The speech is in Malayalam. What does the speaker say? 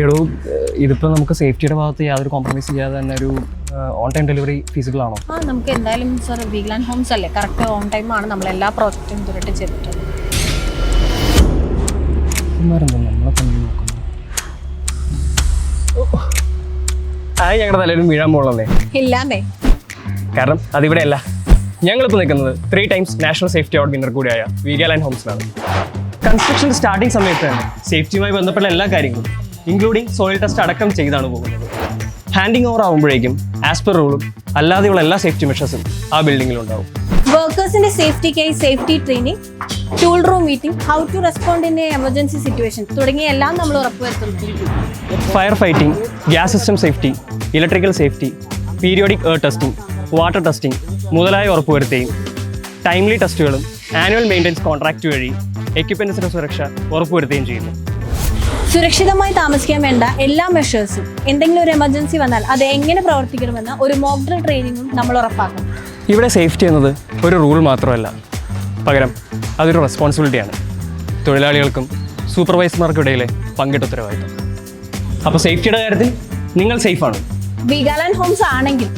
എടോ ഇതിപ്പോൾ നമുക്ക് സേഫ്റ്റിയുടെ ഭാഗത്ത് യാതൊരു കോംപ്രമൈസ് ചെയ്യാതെ തന്നെ ഒരു ഓൺ ടൈം ഡെലിവറി ഫീസിബിൾ ആണോ? നമുക്ക് എന്തായാലും സർ വീഗാലാൻഡ് ഹോംസ് അല്ലേ, കറക്റ്റ് ഓൺ ടൈം ആണ് നമ്മൾ എല്ലാ പ്രോജക്റ്റും ഇതുവരെ ചെയ്തിട്ടുള്ളത്. നമ്മളെ തന്നെ നോക്കുന്നു. ഞങ്ങളുടെ തലയിലും വീഴാൻ പോകുന്നേ ഇല്ലാന്നേ, കാരണം അതിവിടെ അല്ല. ഞങ്ങളിപ്പോൾ നിൽക്കുന്നത് 3 times national safety award winner കൂടിയായ വീഗാലാൻഡ് ഹോംസിലാണ്. കൺസ്ട്രക്ഷൻ സ്റ്റാർട്ടിംഗ് സമയത്ത് തന്നെ സേഫ്റ്റിയുമായി ബന്ധപ്പെട്ട എല്ലാ കാര്യങ്ങളും ഇൻക്ലൂഡിംഗ് സോയിൽ ടെസ്റ്റ് അടക്കം ചെയ്താണ് പോകുന്നത്. ഹാൻഡിങ് ഓവർ ആകുമ്പോഴേക്കും ആസ് പെർ റൂളും അല്ലാതെയുള്ള എല്ലാ സേഫ്റ്റി മെഷേഴ്സും ആ ബിൽഡിങ്ങിലുണ്ടാവും. വർക്കേഴ്സിന്റെ സേഫ്റ്റിക്കായി safety training, tool room meeting, how to respond in emergency situation തുടങ്ങിയ എല്ലാം നമ്മൾ ഉറപ്പുവരുത്തുന്നു. Fire fighting, gas system safety, electrical safety, periodic air testing, water testing മുതലായ ഉറപ്പുവരുത്തുകയും ടൈംലി ടെസ്റ്റുകളും ആനുവൽ മെയിൻ്റനൻസ് കോൺട്രാക്റ്റ് വഴി എക്യുപ്മെൻറ്റ്സിൻ്റെ സുരക്ഷ ഉറപ്പുവരുത്തുകയും ചെയ്യുന്നു. സുരക്ഷിതമായി താമസിക്കാൻ വേണ്ട എല്ലാ മെഷേഴ്സും, എന്തെങ്കിലും ഒരു എമർജൻസി വന്നാൽ അത് എങ്ങനെ പ്രവർത്തിക്കണമെന്ന് ഒരു മോക്ക് ഡ്രിൽ ട്രെയിനിങ്ങും നമ്മൾ ഉറപ്പാക്കും. ഇവിടെ സേഫ്റ്റി എന്നത് ഒരു റൂൾ മാത്രമല്ല, പകരം അതൊരു റെസ്പോൺസിബിലിറ്റിയാണ്. തൊഴിലാളികൾക്കും സൂപ്പർവൈസർമാർക്കും ഇടയിലെ പങ്കിട്ട ഉത്തരവാദിത്തം. അപ്പോൾ സേഫ്റ്റിയുടെ കാര്യത്തിൽ നിങ്ങൾ സേഫാണ്. വീഗാലാൻഡ് ഹോംസ് ആണെങ്കിൽ